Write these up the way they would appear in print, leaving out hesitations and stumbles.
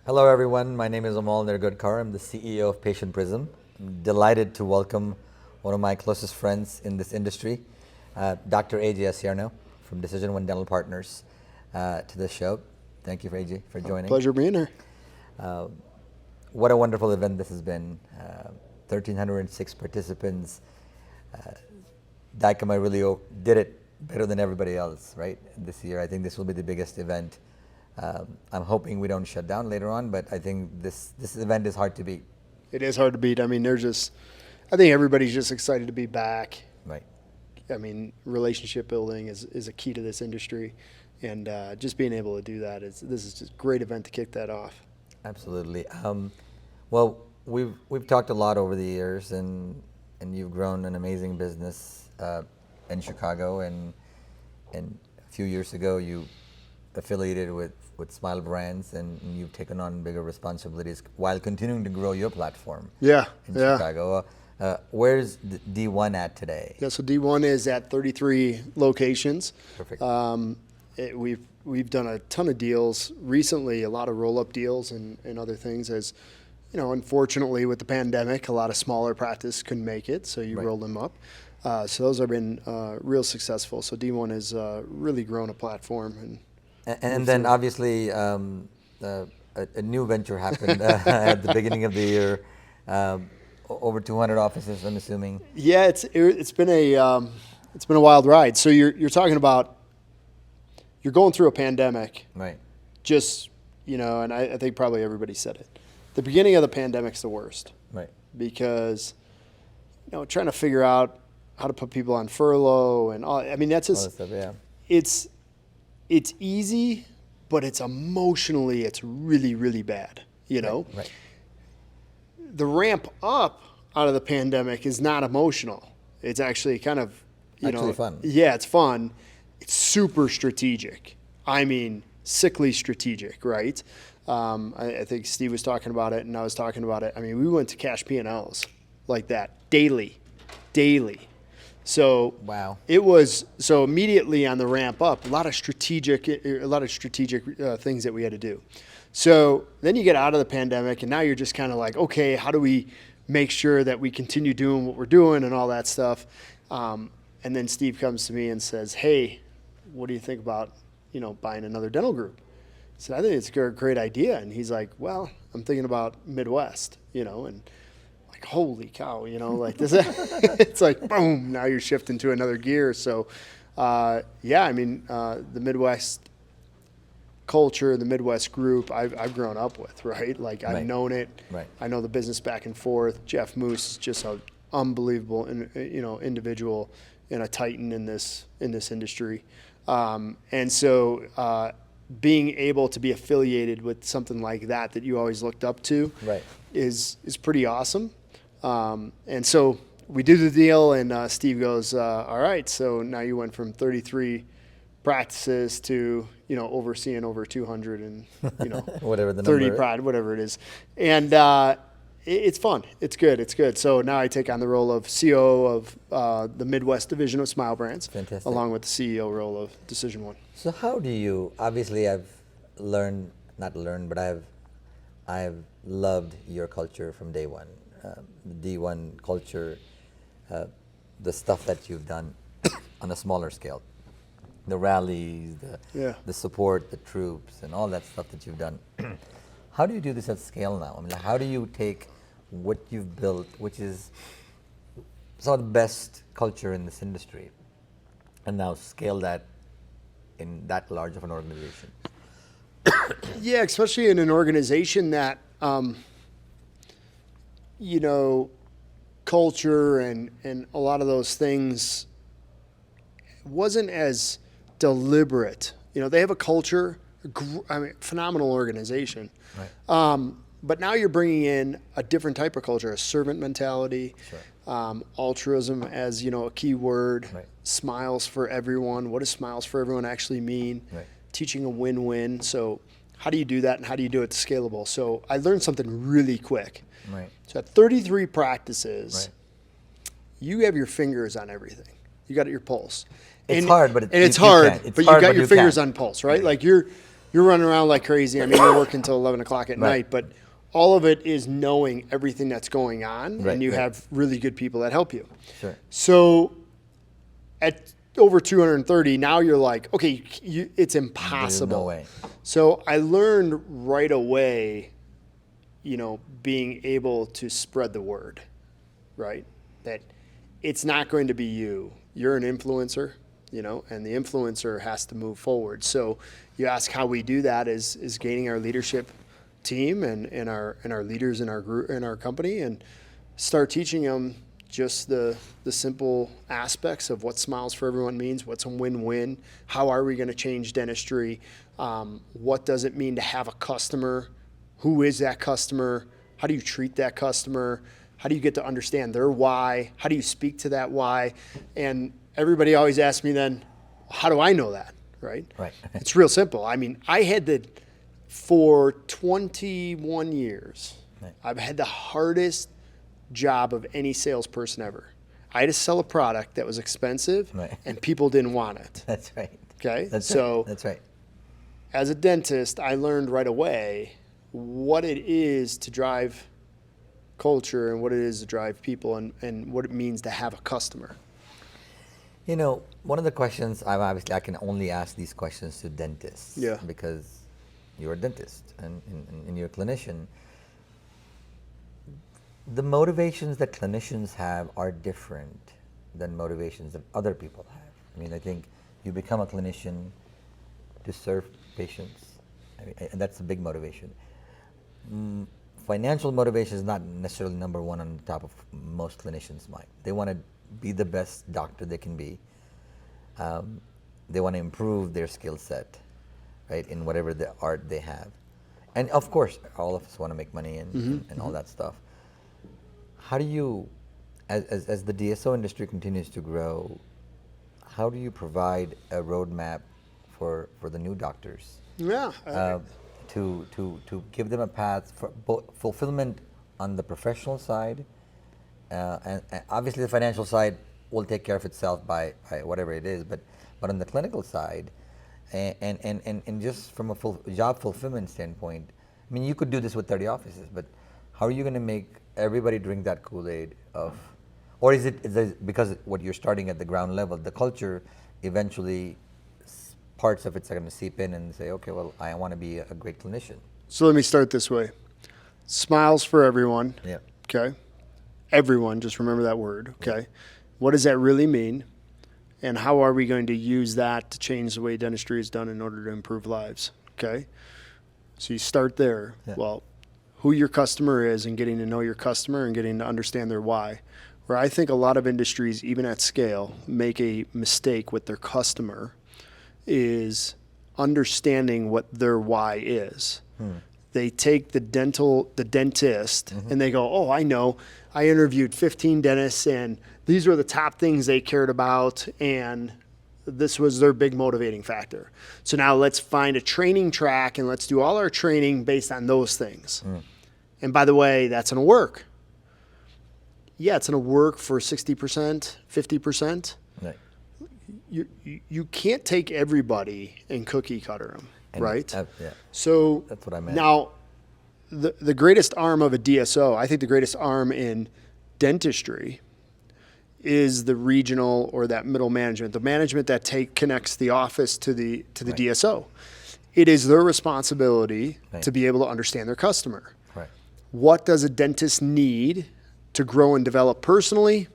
Hello, everyone. My name is Amol Nirgudkar. I'm the CEO of Patient Prism. I'm delighted to welcome one of my closest friends in this industry, Dr. AJ Acierno from DecisionOne Dental Partners, to the show. Thank you, AJ, for joining. Pleasure being here. What a wonderful event this has been. 1,306 participants. Dykema really did it better than everybody else, right, this year. I think this will be the biggest event. I'm hoping we don't shut down later on, but I think this event is hard to beat. It is hard to beat. I mean, I think everybody's just excited to be back. Right. I mean, relationship building is a key to this industry, and just being able to do that this is just a great event to kick that off. Absolutely. Well, we've talked a lot over the years, and you've grown an amazing business in Chicago, and a few years ago you affiliated with Smile Brands, and you've taken on bigger responsibilities while continuing to grow your platform. Yeah, in Chicago. Where's D1 at today? Yeah, so D1 is at 33 locations. Perfect. We've done a ton of deals recently, a lot of roll-up deals and other things. As you know, unfortunately with the pandemic, a lot of smaller practices couldn't make it, so you rolled them up. So those have been real successful. So D1 has really grown a platform. And then obviously a new venture happened at the beginning of the year. Over 200 offices, I'm assuming. Yeah, it's been a wild ride. So you're talking about you're going through a pandemic. Right. Just and I think probably everybody said it. The beginning of the pandemic's the worst. Right. Because trying to figure out how to put people on furlough and all. I mean, that's just all that stuff, yeah. It's easy, but it's really, really bad, Right. The ramp up out of the pandemic is not emotional. It's actually kind of, actually fun. Yeah, it's fun. It's super strategic. I mean, sickly strategic, right? I think Steve was talking about it, and I was talking about it. I mean, we went to cash P&Ls like that daily. So wow. It was so immediately on the ramp up, a lot of strategic things that we had to do. So then you get out of the pandemic, and now you're just kind of like, okay, how do we make sure that we continue doing what we're doing and all that stuff? And then Steve comes to me and says, hey, what do you think about buying another dental group? I said, I think it's a great idea. And he's like, well, I'm thinking about Midwest, and holy cow, like this. It's like, boom, now you're shifting to another gear. So, yeah, I mean, the Midwest culture, the Midwest group, I've grown up with, right? Like I've known it. Right. I know the business back and forth. Jeff Moose is just an unbelievable, individual and a titan in this industry. And so, being able to be affiliated with something like that you always looked up to, right, is pretty awesome. And so we do the deal, and Steve goes, all right, so now you went from 33 practices to, overseeing over 200 and, whatever the 30 number. whatever it is. And it's fun. It's good. So now I take on the role of COO of the Midwest division of Smile Brands. Fantastic. Along with the CEO role of DecisionOne. So how do you, obviously I've loved your culture from day one. The D1 culture, the stuff that you've done on a smaller scale, the rallies, the support, the troops, and all that stuff that you've done. How do you do this at scale now? I mean, how do you take what you've built, which is some of the best culture in this industry, and now scale that in that large of an organization? Yeah, especially in an organization that, culture and a lot of those things wasn't as deliberate. They have a culture, phenomenal organization. Right. But now you're bringing in a different type of culture, a servant mentality, Sure. Altruism as, a key word, Right. Smiles for everyone. What does smiles for everyone actually mean? Right. Teaching a win-win. So how do you do that, and how do you do it scalable? So I learned something really quick. Right. So at 33 practices, Right. you have your fingers on everything. You got your pulse. It's hard, but it's you hard, can. It's but hard, you got but your you fingers can. on pulse, right? Like you're you're running around like crazy. I mean, you're working until 11 o'clock at Right. night, but all of it is knowing everything that's going on, Right, and you right. have really good people that help you. Sure. So at over 230, now you're like, okay, it's impossible. There's no way. So I learned right away, being able to spread the word, right? That it's not going to be you. You're an influencer, and the influencer has to move forward. So you ask how we do that is gaining our leadership team and our leaders in our group, in our company, and start teaching them just the simple aspects of what Smiles for Everyone means, what's a win-win, how are we going to change dentistry, what does it mean to have a customer, who is that customer, how do you treat that customer, how do you get to understand their why, how do you speak to that why, and everybody always asks me then, how do I know that, right? Right. It's real simple. I mean, for 21 years, Right. I've had the hardest job of any salesperson ever. I had to sell a product that was expensive, Right. and people didn't want it. That's right. Okay? That's right. That's right. As a dentist, I learned right away what it is to drive culture and what it is to drive people and what it means to have a customer. One of the questions I can only ask these questions to dentists. Yeah. Because you're a dentist and you're a clinician. The motivations that clinicians have are different than motivations that other people have. I mean, I think you become a clinician to serve patients. I mean, and that's a big motivation. Financial motivation is not necessarily number one on the top of most clinicians' mind. They want to be the best doctor they can be. They want to improve their skill set, right, in whatever the art they have. And of course, all of us want to make money and all that stuff. How do you, as the DSO industry continues to grow, how do you provide a roadmap for the new doctors? Yeah. To give them a path for both fulfillment on the professional side, and obviously the financial side will take care of itself by whatever it is, but on the clinical side, and just from a job fulfillment standpoint, I mean, you could do this with 30 offices, but how are you going to make everybody drink that Kool-Aid of, or is it because what you're starting at the ground level, the culture eventually parts of it's going to seep in and say, okay, well, I want to be a great clinician. So let me start this way. Smiles for everyone. Yeah. Okay. Everyone, just remember that word. Okay. What does that really mean? And how are we going to use that to change the way dentistry is done in order to improve lives? Okay. So you start there. Yeah. Well, who your customer is and getting to know your customer and getting to understand their why. Where I think a lot of industries, even at scale, make a mistake with their customer is understanding what their why is. They take the dentist and they go, oh, I know. I interviewed 15 dentists and these were the top things they cared about and this was their big motivating factor. So now let's find a training track and let's do all our training based on those things. And by the way, that's going to work. Yeah, it's going to work for 60%, 50%. Right. You can't take everybody and cookie cutter them, right? Yeah. So That's what I meant. Now, the greatest arm of a DSO, I think the greatest arm in dentistry is the regional or that middle management, the management that connects the office to the Right. DSO. It is their responsibility Right. to be able to understand their customer. Right. What does a dentist need to grow and develop personally,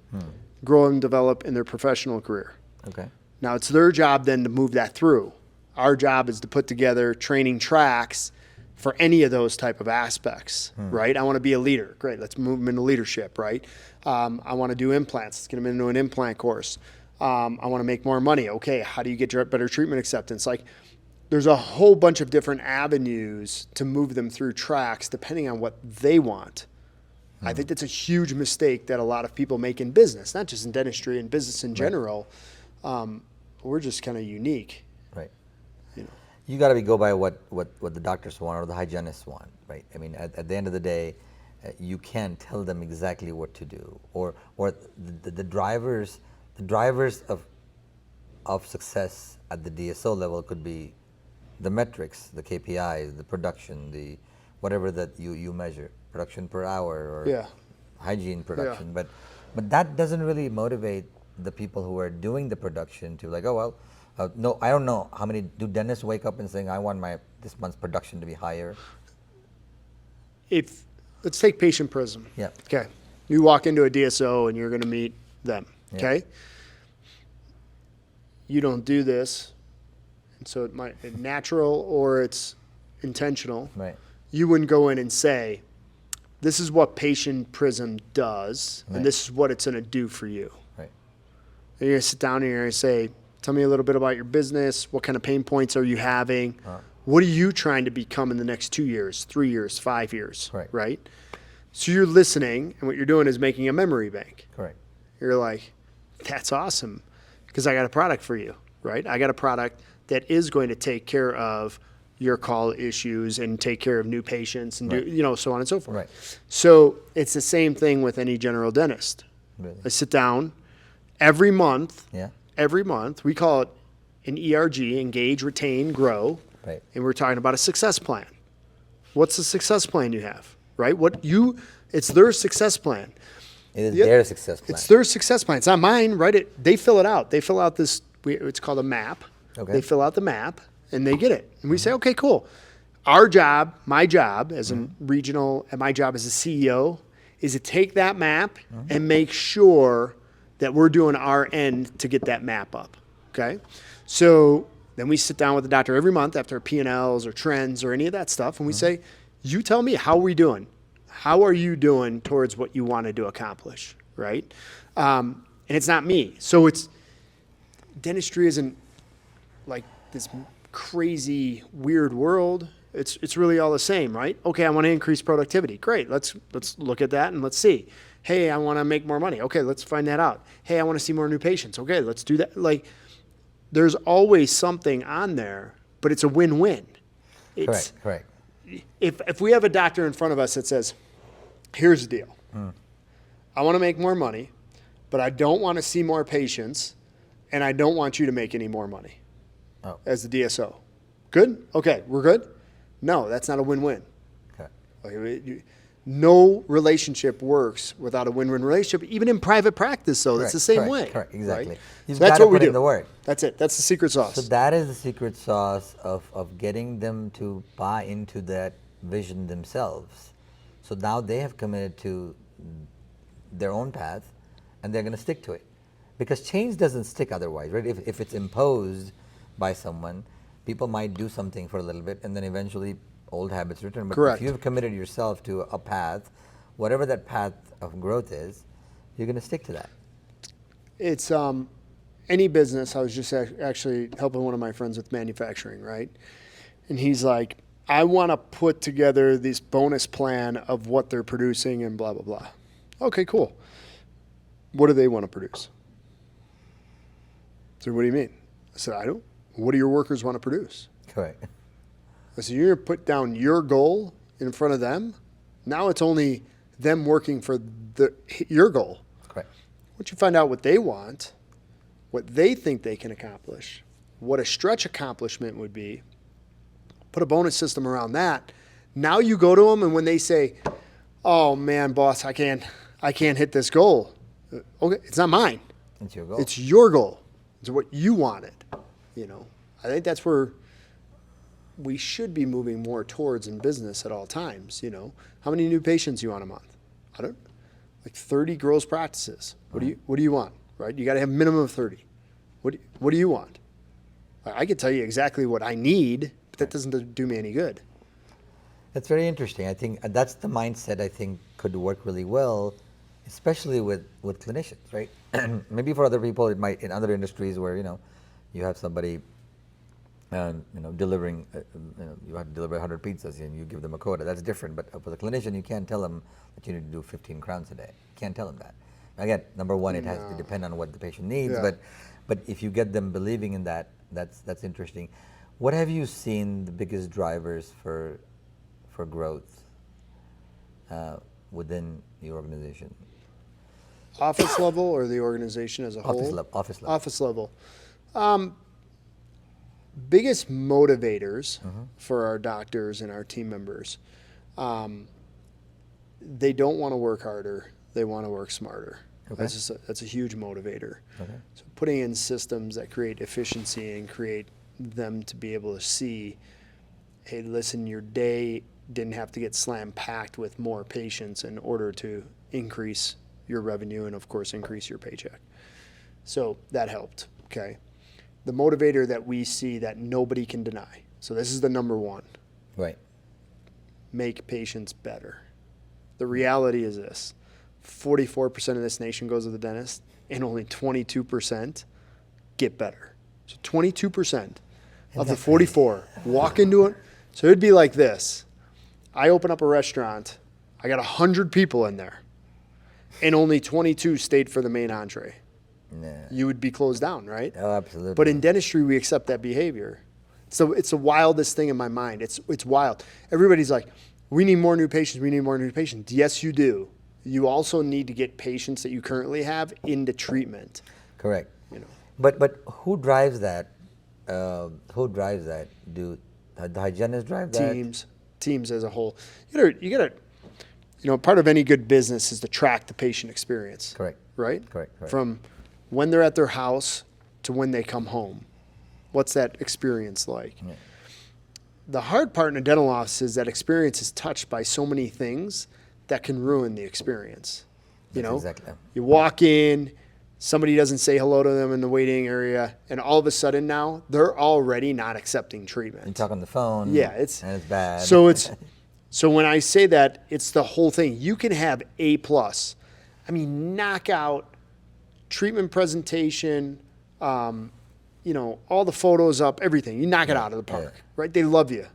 grow and develop in their professional career? Okay. Now it's their job then to move that through. Our job is to put together training tracks for any of those type of aspects, right? I want to be a leader. Great, let's move them into leadership, right? I want to do implants. Let's get them into an implant course. I want to make more money. Okay, how do you get better treatment acceptance? Like, there's a whole bunch of different avenues to move them through tracks depending on what they want. I think that's a huge mistake that a lot of people make in business, not just in dentistry, in business in general. We're just kind of unique. Right. You know. You got to go by what the doctors want or the hygienists want, right? I mean, at the end of the day, you can't tell them exactly what to do, or the drivers of success at the DSO level could be the metrics, the KPIs, the production, the whatever that you measure, production per hour or hygiene production. But that doesn't really motivate the people who are doing the production to like, oh well, no, I don't know how many do dentists wake up and saying I want this month's production to be higher. If let's take patient Prism. Yeah. Okay. You walk into a DSO and you're going to meet them. Okay. You don't do this, and so it might be natural or it's intentional. Right. You wouldn't go in and say, "This is what patient Prism does, and this is what it's going to do for you." Right. And you're going to sit down and you're going to say, "Tell me a little bit about your business. What kind of pain points are you having? What are you trying to become in the next 2 years, 3 years, 5 years?" Right. Right? So you're listening, and what you're doing is making a memory bank. Correct. You're like, "That's awesome, because I got a product for you," right? I got a product that is going to take care of your call issues and take care of new patients and do, so on and so forth. Right. So it's the same thing with any general dentist. Really? I sit down every month. Yeah. Every month, we call it an ERG, engage, retain, grow. Right. And we're talking about a success plan. What's the success plan you have, right? It's their success plan. It is their success plan. It's their success plan. It's not mine, right? They fill it out. They fill out this, it's called a map. Okay. They fill out the map and they get it. And we say, okay, cool. Our job, my job as a regional, and my job as a CEO is to take that map and make sure that we're doing our end to get that map up, okay? So then we sit down with the doctor every month after P&Ls or trends or any of that stuff, and we say, you tell me, how are we doing? How are you doing towards what you wanted to accomplish, right? And it's not me. So dentistry isn't like this crazy, weird world. It's really all the same, right? Okay, I want to increase productivity. Great, let's look at that and let's see. Hey, I want to make more money. Okay, let's find that out. Hey, I want to see more new patients. Okay, let's do that. Like, there's always something on there, but it's a win-win. Correct. If we have a doctor in front of us that says, here's the deal. I want to make more money, but I don't want to see more patients, and I don't want you to make any more money as the DSO. Good? Okay, we're good? No, that's not a win-win. Okay. No relationship works without a win-win relationship, even in private practice, though. That's the same way. Correct, exactly. Right? You've So that's got to what we put do. in the work. That's it. That's the secret sauce. So that is the secret sauce of getting them to buy into that vision themselves. So now they have committed to their own path, and they're going to stick to it. Because change doesn't stick otherwise, right? If it's imposed by someone, people might do something for a little bit, and then eventually old habits return. But Correct. if you've committed yourself to a path, whatever that path of growth is, you're going to stick to that. It's any business. I was just actually helping one of my friends with manufacturing, right? And he's like, I want to put together this bonus plan of what they're producing and blah, blah, blah. Okay, cool. What do they want to produce? So what do you mean? I said, I don't. What do your workers want to produce? Correct. I said, you're going to put down your goal in front of them. Now it's only them working for your goal. Correct. Once you find out what they want, what they think they can accomplish, what a stretch accomplishment would be, put a bonus system around that. Now you go to them, and when they say, oh man, boss, I can't hit this goal. Okay, it's not mine. It's your goal. It's your goal. It's what you wanted. I think that's where we should be moving more towards in business at all times. How many new patients you want a month? I don't, like 30 gross practices. What do you want? Right? You got to have a minimum of 30. What do you want? I can tell you exactly what I need, but that doesn't do me any good. That's very interesting. I think that's the mindset I think could work really well, especially with clinicians, right? Maybe for other people, it might in other industries where you have somebody delivering, you have to deliver 100 pizzas and you give them a quota. That's different. But for the clinician, you can't tell them that you need to do 15 crowns a day. You can't tell them that. Again, number one, it has to depend on what the patient needs. Yeah. But if you get them believing in that, that's interesting. What have you seen the biggest drivers for growth within your organization? Office level or the organization as a whole? Office level. Office level. biggest motivators for our doctors and our team members, they don't want to work harder. They want to work smarter. Okay. That's a huge motivator. Okay. So putting in systems that create efficiency and create them to be able to see, hey, listen, your day didn't have to get slam packed with more patients in order to increase your revenue and, of course, increase your paycheck. So that helped, okay? The motivator that we see that nobody can deny. So this is the number one. Right. Make patients better. The reality is this. 44% of this nation goes to the dentist, and only 22% get better. So 22% of the 44 walk into it. So it'd be like this. I open up a restaurant. I got 100 people in there, and only 22 stayed for the main entree. Nah. You would be closed down, right? Oh, absolutely. But in dentistry, we accept that behavior. So it's the wildest thing in my mind. It's wild. Everybody's like, we need more new patients. We need more new patients. Yes, you do. You also need to get patients that you currently have into treatment. Correct. You know. But who drives that? Who drives that? Do the hygienists drive that? Teams as a whole. You gotta. Part of any good business is to track the patient experience. Correct. Right? Correct. From when they're at their house to when they come home. What's that experience like? Yeah. The hard part in a dental office is that experience is touched by so many things that can ruin the experience. Exactly. You walk in, somebody doesn't say hello to them in the waiting area, and all of a sudden now they're already not accepting treatment. You talk on the phone. Yeah, and it's bad. So when I say that, it's the whole thing. You can have A+. Knockout treatment presentation, all the photos up, everything. You knock it out of the park, right? They love you.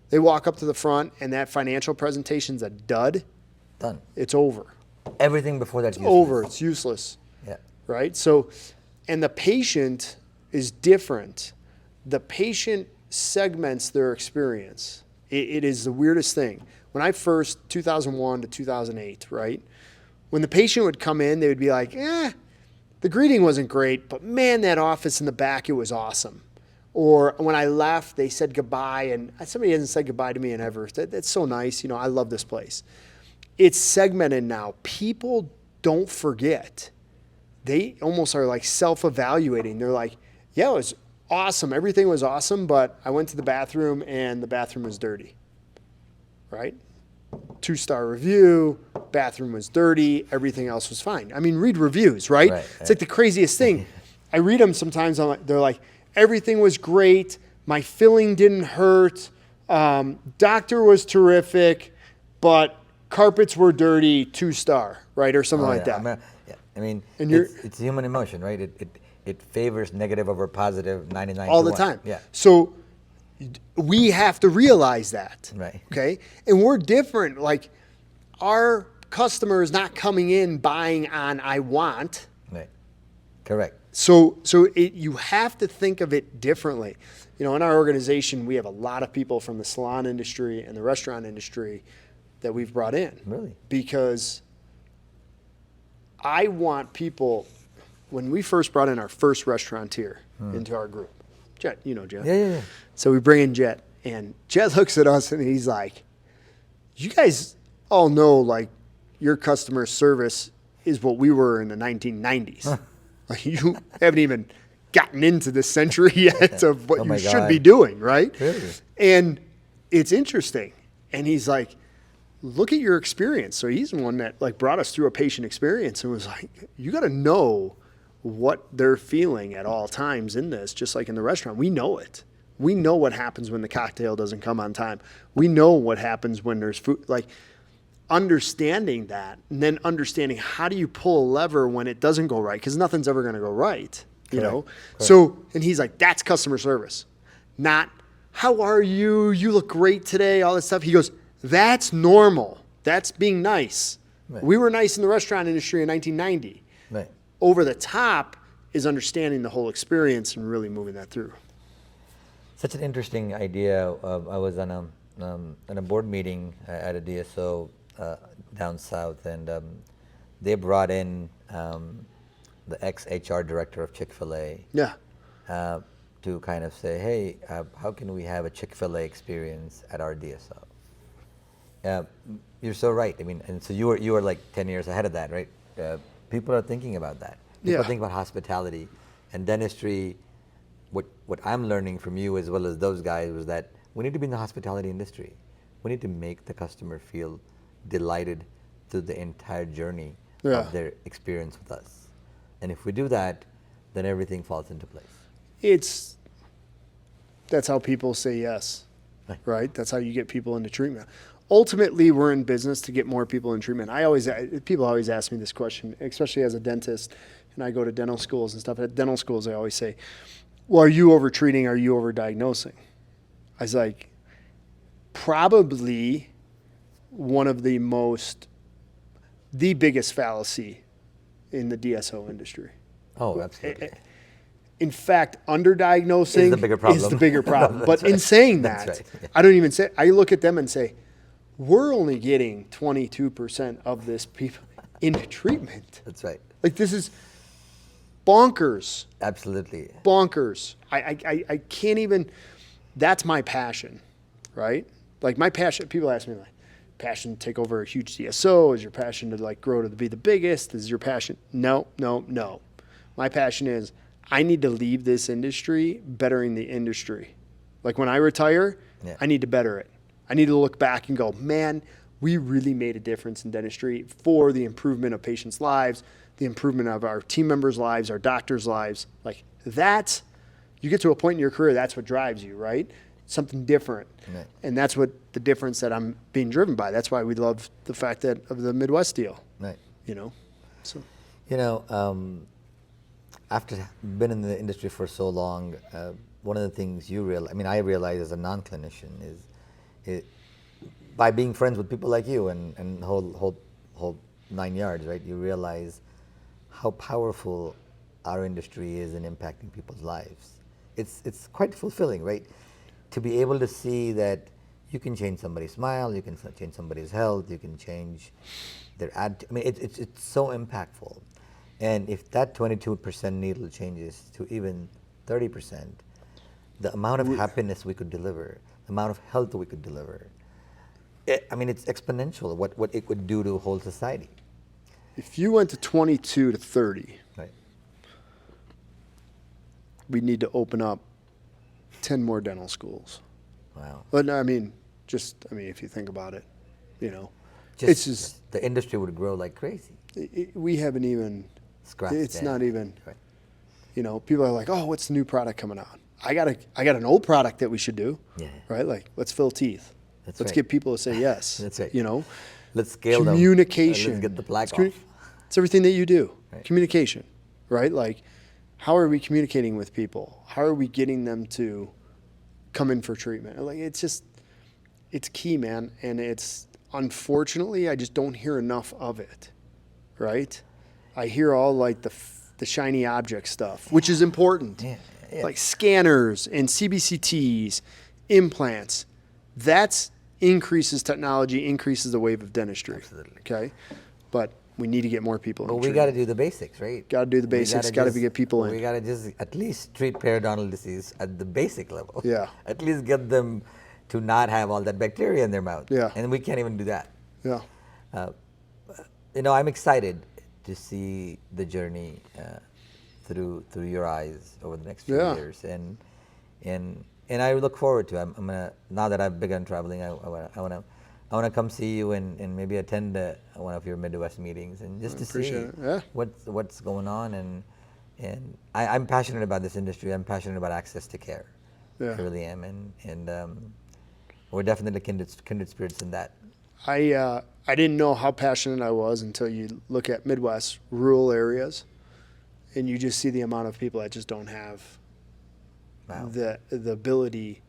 They walk up to the front, and that financial presentation's a dud. Done. It's over. Everything before that's useless. Over. It's useless. Yeah. Right? So, and the patient is different. The patient segments their experience. It is the weirdest thing. When I first, 2001 to 2008, right? When the patient would come in, they would be like, the greeting wasn't great, but man, that office in the back, it was awesome. Or when I left, they said goodbye, and somebody hasn't said goodbye to me in ever. That's so nice. I love this place. It's segmented now. People don't forget. They almost are like self-evaluating. They're like, yeah, it was awesome. Everything was awesome, but I went to the bathroom, and the bathroom was dirty. Right? 2-star review, bathroom was dirty, everything else was fine. Read reviews, right? It's like the craziest thing. I read them sometimes, they're like, everything was great, my filling didn't hurt, doctor was terrific, but carpets were dirty, 2-star, right? Or something like that. It's human emotion, right? It favors negative over positive 99 all to the 1. time. Yeah. So we have to realize that. Right. Okay? And we're different. Like, our customer is not coming in buying on I want. Right. Correct. So you have to think of it differently. In our organization, we have a lot of people from the salon industry and the restaurant industry that we've brought in. Really? Because I want people, when we first brought in our first restaurateur into our group, Jet, Jet. Yeah. So we bring in Jet, and Jet looks at us and he's like, you guys all know, like, your customer service is what we were in the 1990s. Like, you haven't even gotten into this century yet of what you should be doing, right? Really? And it's interesting. And he's like, look at your experience. So he's the one that brought us through a patient experience and was like, you got to know what they're feeling at all times in this, just like in the restaurant. We know it. We know what happens when the cocktail doesn't come on time. We know what happens when there's food. Understanding that, and then understanding how do you pull a lever when it doesn't go right, because nothing's ever going to go right, Correct. So, and he's like, that's customer service, not how are you? You look great today, all this stuff. He goes, that's normal. That's being nice. Right. We were nice in the restaurant industry in 1990. Right. Over the top is understanding the whole experience and really moving that through. Such an interesting idea. I was on a board meeting at a DSO down south, and they brought in the ex-HR director of Chick-fil-A to to kind of say, hey, how can we have a Chick-fil-A experience at our DSO? You're so right. I mean, and so you were like 10 years ahead of that, right? People are thinking about that. People think about hospitality and dentistry. What I'm learning from you as well as those guys was that we need to be in the hospitality industry. We need to make the customer feel delighted through the entire journey of their experience with us. And if we do that, then everything falls into place. That's how people say yes, right? That's how you get people into treatment. Ultimately, we're in business to get more people in treatment. People always ask me this question, especially as a dentist, and I go to dental schools and stuff. At dental schools, I always say, well, are you over-treating? Are you over-diagnosing? I was like, probably one of the biggest fallacy in the DSO industry. Oh, absolutely. In fact, underdiagnosing is the bigger problem. But in saying that, I don't even say, I look at them and say, we're only getting 22% of this people into treatment. That's right. Like, this is bonkers. Absolutely. Bonkers. I can't even, that's my passion, right? Like, my passion, people ask me, like, passion to take over a huge DSO? Is your passion to like grow to be the biggest? Is your passion? No. My passion is I need to leave this industry bettering the industry. Like when I retire, I need to better it. I need to look back and go, man, we really made a difference in dentistry for the improvement of patients' lives, the improvement of our team members' lives, our doctors' lives. Like that's, you get to a point in your career, that's what drives you, right? Something different. Right. And that's what the difference that I'm being driven by. That's why we love the fact that of the Midwest deal. Right. You know, so. You know, after been in the industry for so long, one of the things I realize as a non-clinician is by being friends with people like you and whole 9 yards, right? You realize how powerful our industry is in impacting people's lives. It's quite fulfilling, right? To be able to see that you can change somebody's smile, you can change somebody's health, you can change their attitude. I mean, it's so impactful. And if that 22% needle changes to even 30%, the amount of happiness we could deliver, the amount of health we could deliver, it's exponential what it would do to a whole society. If you went to 22 to 30, right, we'd need to open up 10 more dental schools. Wow. But if you think about it, you know, the industry would grow like crazy. We haven't even scratched. It's not even. Right. You know, people are like, "Oh, what's the new product coming out?" I got an old product that we should do. Yeah. Right. Like, let's fill teeth. Let's get people to say yes. That's right. You know, let's scale communication. Let's get the plaque off. It's everything that you do. Right. Communication. Right. Like, how are we communicating with people? How are we getting them to come in for treatment? Like, it's key, man. And unfortunately, I just don't hear enough of it. Right? I hear all like the shiny object stuff, which is important. Yeah. Like scanners and CBCTs, implants. That increases technology, increases the wave of dentistry. Absolutely. Okay? But we need to get more people in But we got to do the basics, right? Got to do the basics. Got to get people in. We got to just at least treat periodontal disease at the basic level. Yeah. At least get them to not have all that bacteria in their mouth. Yeah. And we can't even do that. Yeah. I'm excited to see the journey through your eyes over the next few years, and I look forward to it. I'm gonna, now that I've begun traveling, I wanna come see you and maybe attend one of your Midwest meetings and just to see what's going on, and I'm passionate about this industry. I'm passionate about access to care. Yeah. I really am, and we're definitely kindred spirits in that. I didn't know how passionate I was until you look at Midwest rural areas, and you just see the amount of people that just don't have the ability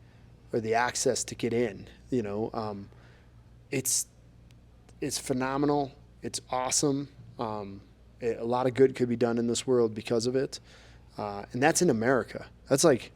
or the access to get in. You know, it's phenomenal. It's awesome. A lot of good could be done in this world because of it, and that's in America. It's like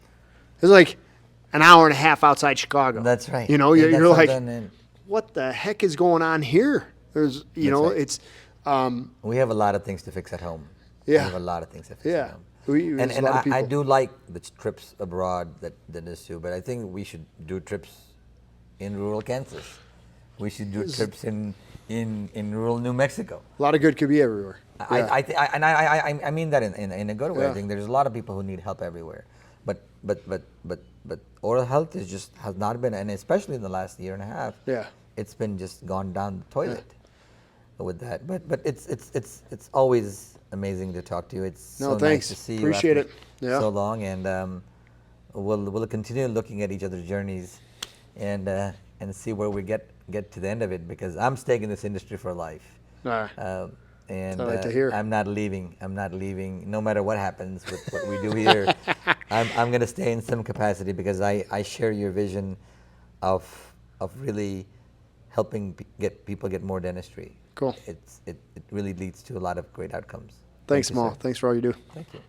an hour and a half outside Chicago. That's right. You know, you're like, what the heck is going on here? It's. We have a lot of things to fix at home. Yeah. We have a lot of things to fix at home. There's a lot of people. I do like the trips abroad that dentists do, but I think we should do trips in rural Kansas. We should do trips in rural New Mexico. A lot of good could be everywhere. I mean that in a good way. Yeah. I think there's a lot of people who need help everywhere, but oral health has not been, and especially in the last year and a half. Yeah. It's been just gone down the toilet with that. But it's always amazing to talk to you. It's so thanks. nice to see Appreciate you after it. so long, and we'll continue looking at each other's journeys, and see where we get to the end of it, because I'm staying in this industry for life. All right. And I like to hear. I'm not leaving. No matter what happens with what we do here. I'm going to stay in some capacity, because I share your vision of really helping people get more dentistry. Cool. It really leads to a lot of great outcomes. Thanks, Thank you, Amol. sir. Thanks for all you do. Thank you.